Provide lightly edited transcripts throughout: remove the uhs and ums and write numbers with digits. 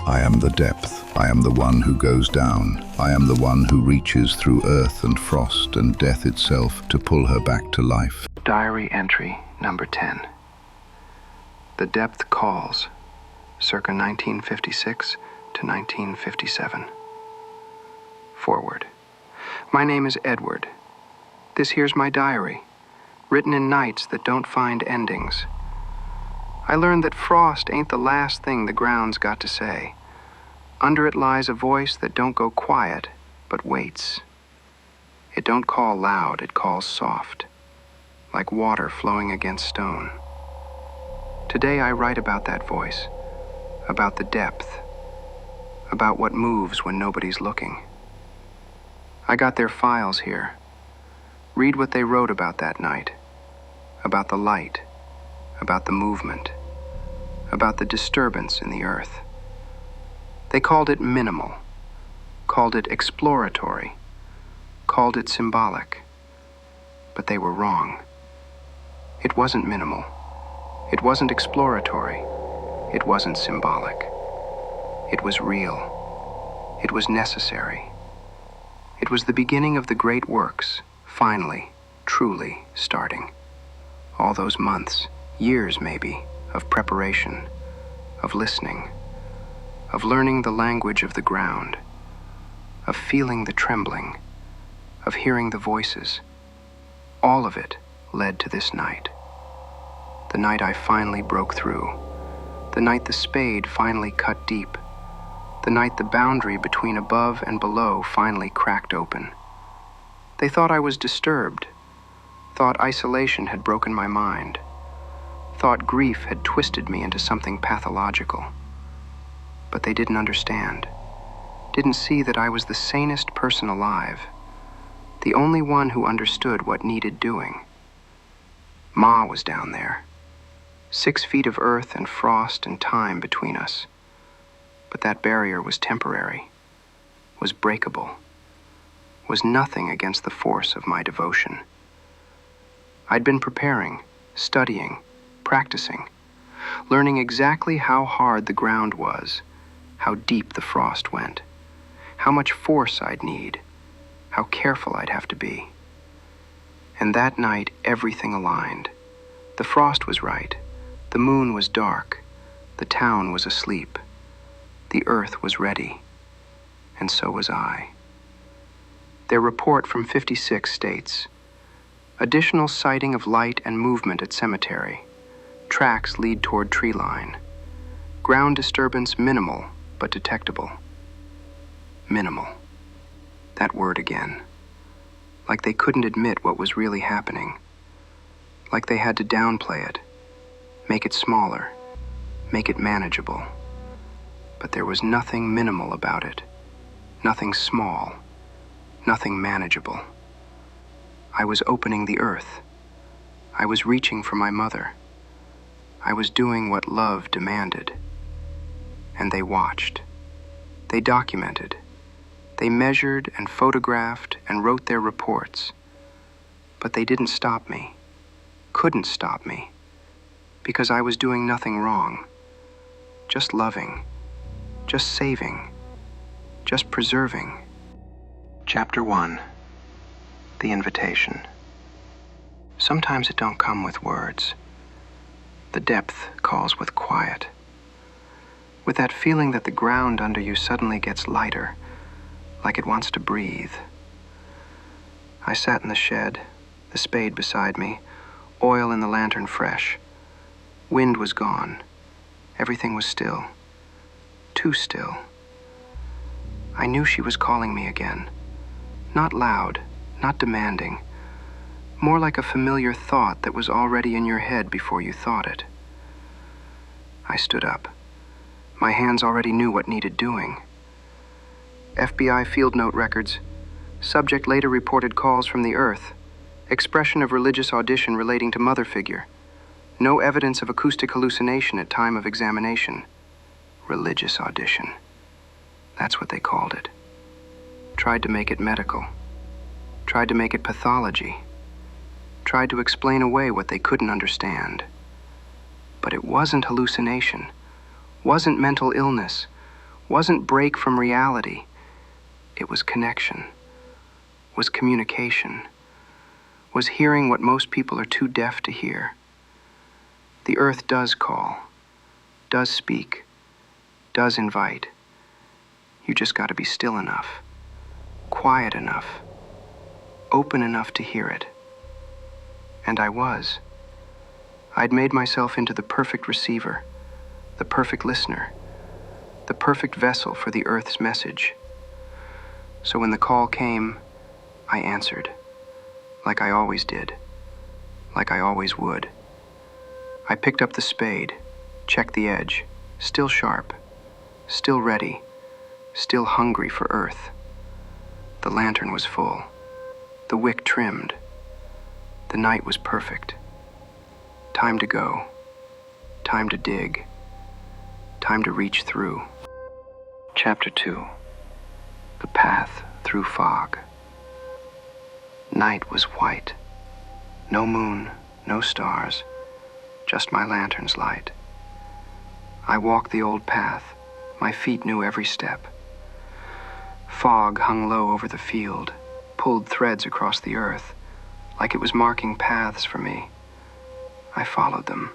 I am the depth. I am the one who goes down. I am the one who reaches through earth and frost and death itself to pull her back to life. Diary entry number 10. The depth calls, circa 1956 to 1957. Foreword. My name is Edward. This here's my diary, written in nights that don't find endings. I learned that frost ain't the last thing the ground's got to say. Under it lies a voice that don't go quiet, but waits. It don't call loud, it calls soft, like water flowing against stone. Today I write about that voice, about the depth, about what moves when nobody's looking. I got their files here. Read what they wrote about that night, about the light, about the movement, about the disturbance in the earth. They called it minimal, called it exploratory, called it symbolic, but they were wrong. It wasn't minimal, it wasn't exploratory, it wasn't symbolic. It was real, it was necessary. It was the beginning of the great works, finally, truly starting. All those months, years maybe, of preparation, of listening, of learning the language of the ground, of feeling the trembling, of hearing the voices. All of it led to this night. The night I finally broke through. The night the spade finally cut deep. The night the boundary between above and below finally cracked open. They thought I was disturbed, thought isolation had broken my mind, thought grief had twisted me into something pathological. But they didn't understand, didn't see that I was the sanest person alive, the only one who understood what needed doing. Ma was down there, 6 feet of earth and frost and time between us. But that barrier was temporary, was breakable, was nothing against the force of my devotion. I'd been preparing, studying, practicing, learning exactly how hard the ground was, how deep the frost went, how much force I'd need, how careful I'd have to be. And that night, everything aligned. The frost was right, the moon was dark, the town was asleep, the earth was ready, and so was I. Their report from 56 states: additional sighting of light and movement at cemetery. Tracks lead toward tree line. Ground disturbance minimal, but detectable. Minimal. That word again. Like they couldn't admit what was really happening. Like they had to downplay it, make it smaller, make it manageable. But there was nothing minimal about it, nothing small, nothing manageable. I was opening the earth. I was reaching for my mother. I was doing what love demanded. And they watched. They documented. They measured and photographed and wrote their reports. But they didn't stop me, couldn't stop me, because I was doing nothing wrong, just loving, just saving, just preserving. Chapter 1. The Invitation. Sometimes it don't come with words. The depth calls with quiet. With that feeling that the ground under you suddenly gets lighter, like it wants to breathe. I sat in the shed, the spade beside me, oil in the lantern fresh. Wind was gone. Everything was still. Too still. I knew she was calling me again. Not loud, not demanding. More like a familiar thought that was already in your head before you thought it. I stood up. My hands already knew what needed doing. FBI field note records. Subject later reported calls from the earth. Expression of religious audition relating to mother figure. No evidence of acoustic hallucination at time of examination. Religious audition. That's what they called it. Tried to make it medical. Tried to make it pathology. Tried to explain away what they couldn't understand. But it wasn't hallucination, wasn't mental illness, wasn't break from reality. It was connection, was communication, was hearing what most people are too deaf to hear. The earth does call, does speak, does invite. You just got to be still enough, quiet enough, open enough to hear it. And I was. I'd made myself into the perfect receiver, the perfect listener, the perfect vessel for the earth's message. So when the call came, I answered, like I always did, like I always would. I picked up the spade, checked the edge, still sharp, still ready, still hungry for earth. The lantern was full, the wick trimmed. The night was perfect. Time to go, time to dig, time to reach through. Chapter 2. The Path Through Fog. Night was white. No moon, no stars, just my lantern's light. I walked the old path. My feet knew every step. Fog hung low over the field, pulled threads across the earth, like it was marking paths for me. I followed them.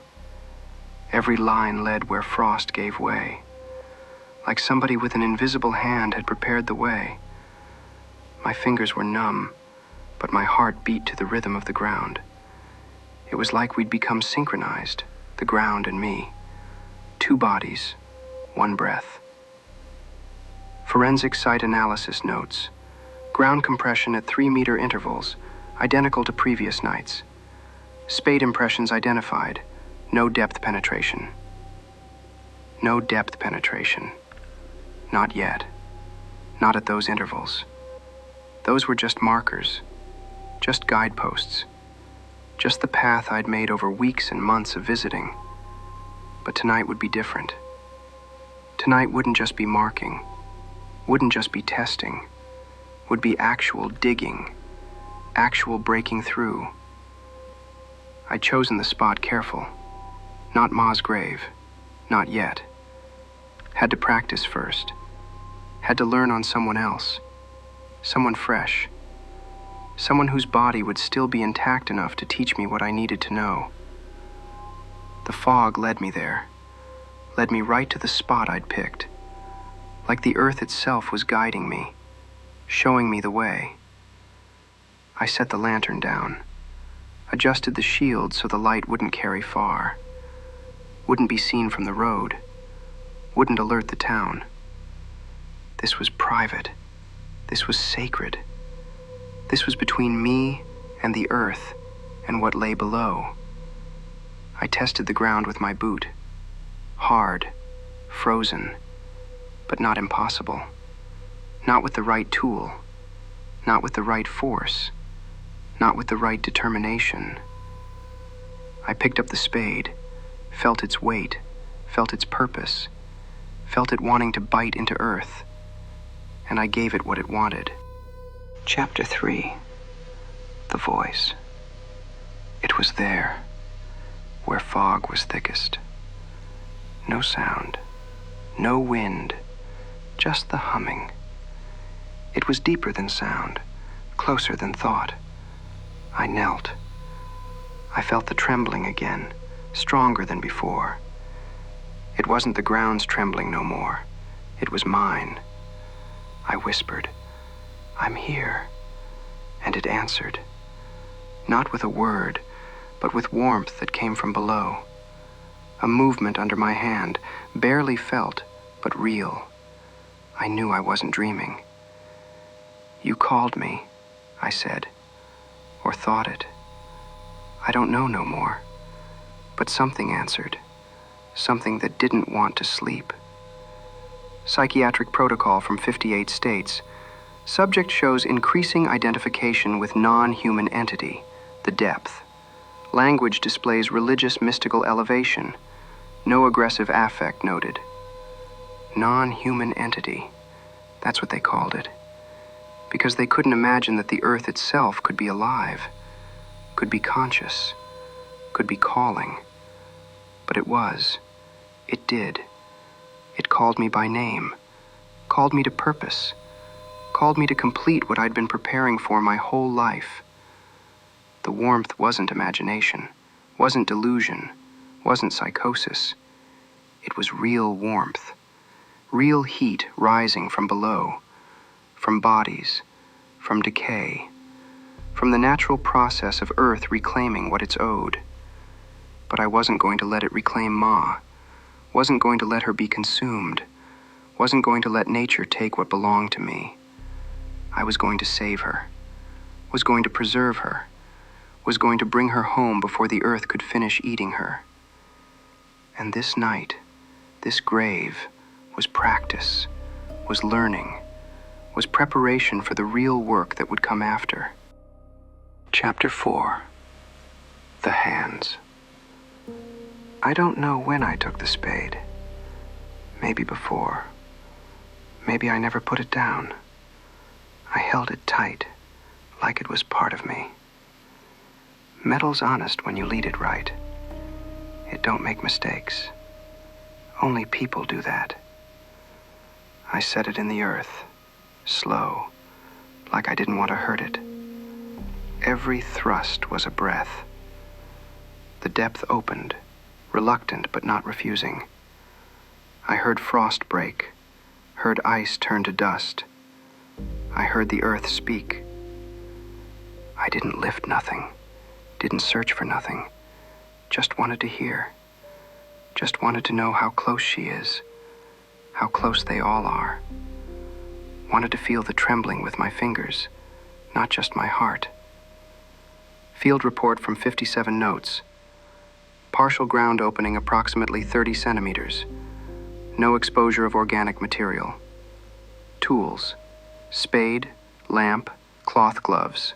Every line led where frost gave way, like somebody with an invisible hand had prepared the way. My fingers were numb, but my heart beat to the rhythm of the ground. It was like we'd become synchronized, the ground and me. Two bodies, one breath. Forensic site analysis notes. Ground compression at 3-meter intervals, identical to previous nights. Spade impressions identified. No depth penetration. No depth penetration. Not yet. Not at those intervals. Those were just markers. Just guideposts. Just the path I'd made over weeks and months of visiting. But tonight would be different. Tonight wouldn't just be marking. Wouldn't just be testing. Would be actual digging. Actual breaking through. I'd chosen the spot careful. Not Ma's grave. Not yet. Had to practice first. Had to learn on someone else. Someone fresh. Someone whose body would still be intact enough to teach me what I needed to know. The fog led me there. Led me right to the spot I'd picked. Like the earth itself was guiding me. Showing me the way. I set the lantern down. Adjusted the shield so the light wouldn't carry far. Wouldn't be seen from the road. Wouldn't alert the town. This was private. This was sacred. This was between me and the earth and what lay below. I tested the ground with my boot. Hard, frozen, but not impossible. Not with the right tool. Not with the right force. Not with the right determination. I picked up the spade, felt its weight, felt its purpose, felt it wanting to bite into earth, and I gave it what it wanted. Chapter 3. The Voice. It was there, where fog was thickest. No sound, no wind, just the humming. It was deeper than sound, closer than thought. I knelt. I felt the trembling again, stronger than before. It wasn't the ground's trembling no more. It was mine. I whispered, "I'm here." And it answered. Not with a word, but with warmth that came from below. A movement under my hand, barely felt, but real. I knew I wasn't dreaming. "You called me," I said, or thought it. I don't know no more, but something answered, something that didn't want to sleep. Psychiatric protocol from 58 states. Subject shows increasing identification with non-human entity, the depth. Language displays religious mystical elevation. No aggressive affect noted. Non-human entity. That's what they called it. Because they couldn't imagine that the earth itself could be alive, could be conscious, could be calling. But it was. It did. It called me by name, called me to purpose, called me to complete what I'd been preparing for my whole life. The warmth wasn't imagination, wasn't delusion, wasn't psychosis. It was real warmth, real heat rising from below, from bodies, from decay, from the natural process of Earth reclaiming what it's owed. But I wasn't going to let it reclaim Ma, wasn't going to let her be consumed, wasn't going to let nature take what belonged to me. I was going to save her, was going to preserve her, was going to bring her home before the earth could finish eating her. And this night, this grave, was practice, was learning, was preparation for the real work that would come after. Chapter 4. The Hands. I don't know when I took the spade. Maybe before. Maybe I never put it down. I held it tight, like it was part of me. Metal's honest when you lead it right. It don't make mistakes. Only people do that. I set it in the earth, slow, like I didn't want to hurt it. Every thrust was a breath. The depth opened, reluctant but not refusing. I heard frost break, heard ice turn to dust. I heard the earth speak. I didn't lift nothing, didn't search for nothing, just wanted to hear. Just wanted to know how close she is, how close they all are. Wanted to feel the trembling with my fingers, not just my heart. Field report from 57 notes. Partial ground opening approximately 30 centimeters. No exposure of organic material. Tools: spade, lamp, cloth gloves.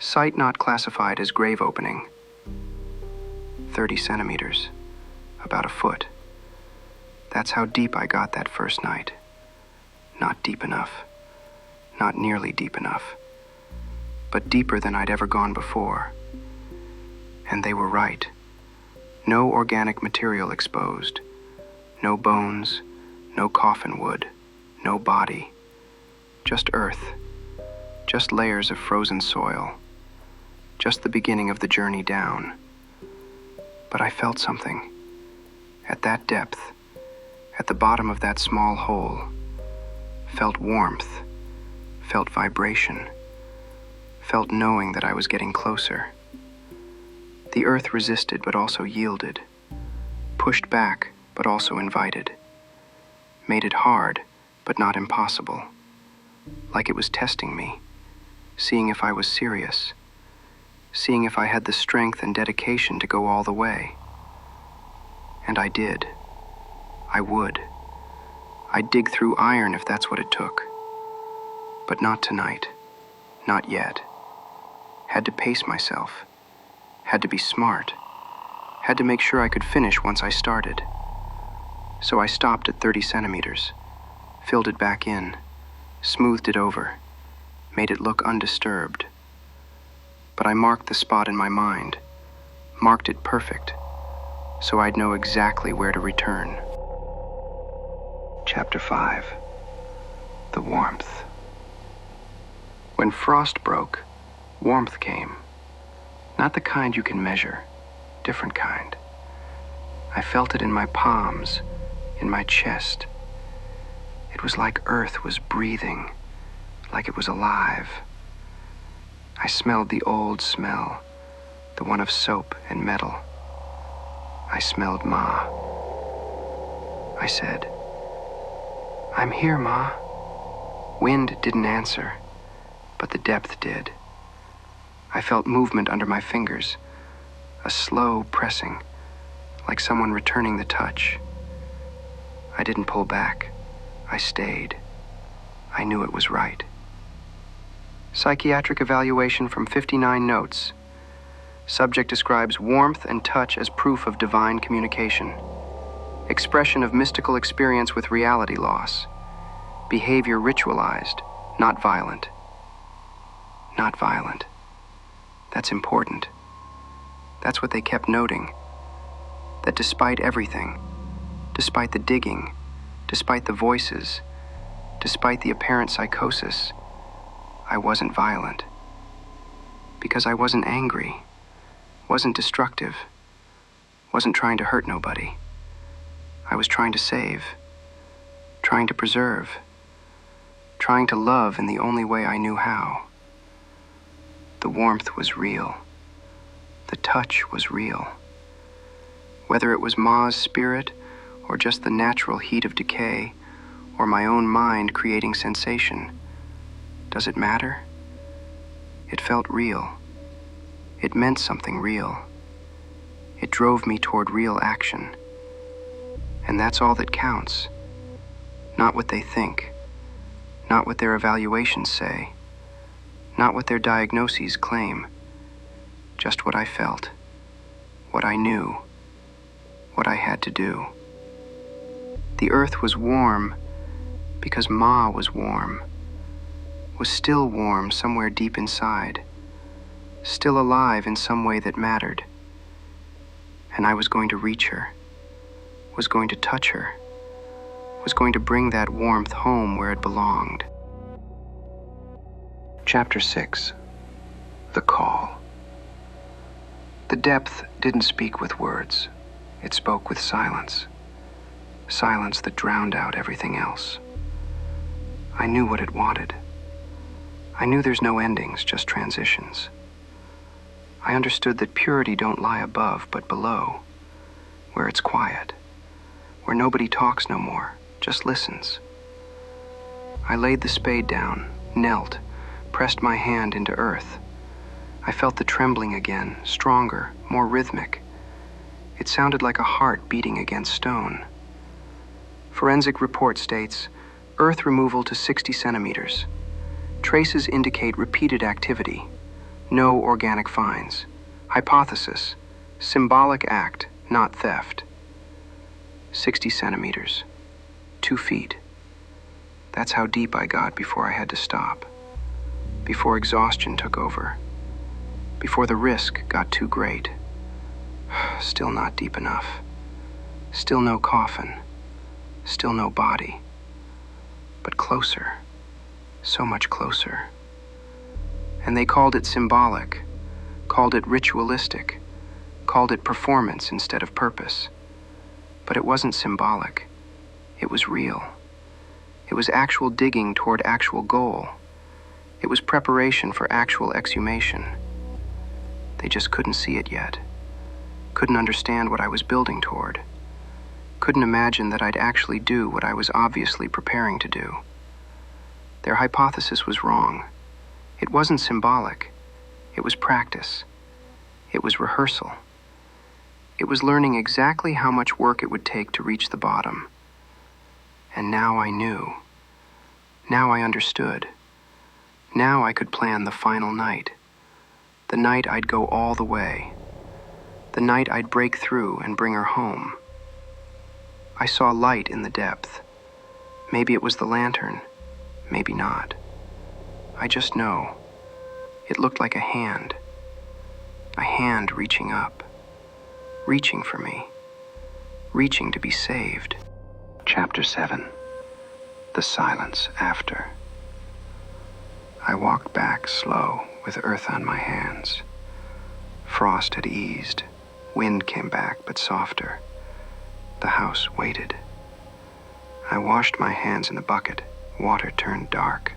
Site not classified as grave opening. 30 centimeters. About a foot. That's how deep I got that first night. Not deep enough. Not nearly deep enough. But deeper than I'd ever gone before. And they were right. No organic material exposed. No bones, no coffin wood, no body. Just earth. Just layers of frozen soil. Just the beginning of the journey down. But I felt something. At that depth, at the bottom of that small hole. Felt warmth. Felt vibration. Felt knowing that I was getting closer. The earth resisted but also yielded. Pushed back but also invited. Made it hard but not impossible. Like it was testing me, seeing if I was serious, seeing if I had the strength and dedication to go all the way. And I did. I would. I'd dig through iron if that's what it took. But not tonight. Not yet. Had to pace myself. Had to be smart. Had to make sure I could finish once I started. So I stopped at 30 centimeters, filled it back in, smoothed it over, made it look undisturbed. But I marked the spot in my mind, marked it perfect, so I'd know exactly where to return. Chapter 5. The Warmth. When frost broke, warmth came. Not the kind you can measure, different kind. I felt it in my palms, in my chest. It was like earth was breathing, like it was alive. I smelled the old smell, the one of soap and metal. I smelled Ma. I said, "I'm here, Ma." Wind didn't answer, but the depth did. I felt movement under my fingers, a slow pressing, like someone returning the touch. I didn't pull back. I stayed. I knew it was right. Psychiatric evaluation from 59 notes. Subject describes warmth and touch as proof of divine communication. Expression of mystical experience with reality loss. Behavior ritualized, not violent. Not violent. That's important. That's what they kept noting. That despite everything, despite the digging, despite the voices, Despite the apparent psychosis, I wasn't violent. Because I wasn't angry, wasn't destructive, wasn't trying to hurt nobody. I was trying to save, trying to preserve, trying to love in the only way I knew how. The warmth was real. The touch was real. Whether it was Ma's spirit, or just the natural heat of decay, or my own mind creating sensation, does it matter? It felt real. It meant something real. It drove me toward real action. And that's all that counts. Not what they think. Not what their evaluations say. Not what their diagnoses claim. Just what I felt. What I knew. What I had to do. The earth was warm because Ma was warm. Was still warm somewhere deep inside. Still alive in some way that mattered. And I was going to reach her. Was going to touch her. Was going to bring that warmth home where it belonged. Chapter 6. The Call. The depth didn't speak with words. It spoke with silence. Silence that drowned out everything else. I knew what it wanted. I knew there's no endings, just transitions. I understood that purity don't lie above, but below, where it's quiet, where nobody talks no more, just listens. I laid the spade down, knelt, pressed my hand into earth. I felt the trembling again, stronger, more rhythmic. It sounded like a heart beating against stone. Forensic report states, earth removal to 60 centimeters. Traces indicate repeated activity. No organic finds. Hypothesis, symbolic act, not theft. 60 centimeters. 2 feet. That's how deep I got before I had to stop. Before exhaustion took over. Before the risk got too great. Still not deep enough. Still no coffin. Still no body. But closer. So much closer. And they called it symbolic, called it ritualistic, called it performance instead of purpose. But it wasn't symbolic. It was real. It was actual digging toward actual goal. It was preparation for actual exhumation. They just couldn't see it yet. Couldn't understand what I was building toward. Couldn't imagine that I'd actually do what I was obviously preparing to do. Their hypothesis was wrong. It wasn't symbolic. It was practice. It was rehearsal. It was learning exactly how much work it would take to reach the bottom. And now I knew. Now I understood. Now I could plan the final night. The night I'd go all the way. The night I'd break through and bring her home. I saw light in the depth. Maybe it was the lantern. Maybe not. I just know. It looked like a hand. A hand reaching up. Reaching for me. Reaching to be saved. Chapter 7. The Silence After. I walked back slow with earth on my hands. Frost had eased. Wind came back, but softer. The house waited. I washed my hands in the bucket. Water turned dark.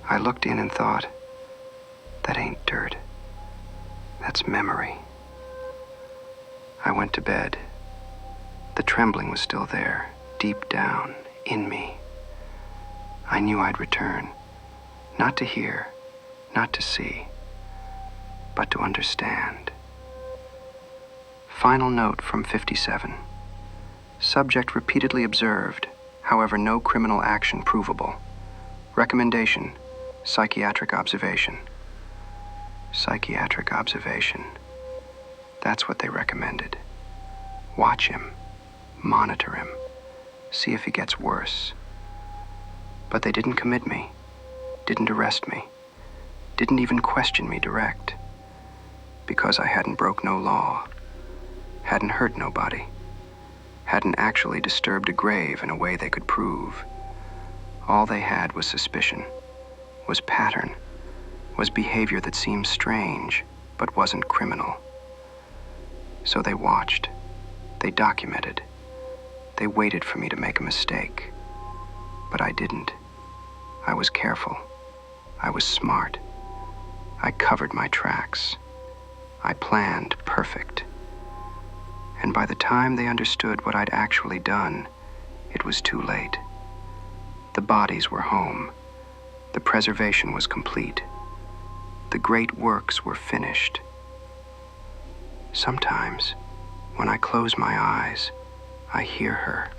I looked in and thought, that ain't dirt. That's memory. I went to bed. The trembling was still there, deep down, in me. I knew I'd return, not to hear, not to see, but to understand. Final note from 57. Subject repeatedly observed, however no criminal action provable. Recommendation, psychiatric observation. Psychiatric observation. That's what they recommended. Watch him, monitor him, see if he gets worse. But they didn't commit me, didn't arrest me, didn't even question me direct, because I hadn't broke no law, hadn't hurt nobody, hadn't actually disturbed a grave in a way they could prove. All they had was suspicion, was pattern, was behavior that seemed strange but wasn't criminal. So they watched, they documented, they waited for me to make a mistake. But I didn't. I was careful. I was smart. I covered my tracks. I planned perfect. And by the time they understood what I'd actually done, it was too late. The bodies were home. The preservation was complete. The great works were finished. Sometimes, when I close my eyes, I hear her.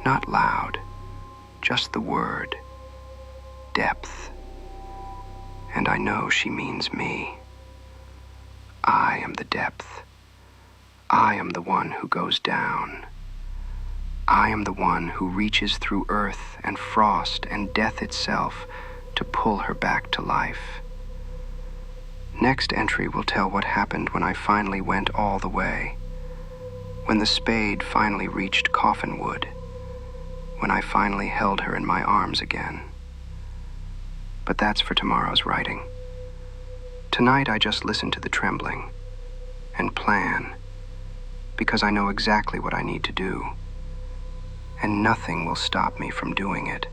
Not loud, just the word, depth. And I know she means me. I am the depth. I am the one who goes down. I am the one who reaches through earth and frost and death itself to pull her back to life. Next entry will tell what happened when I finally went all the way. When the spade finally reached coffin wood. When I finally held her in my arms again. But that's for tomorrow's writing. Tonight I just listen to the trembling and plan, because I know exactly what I need to do, and nothing will stop me from doing it.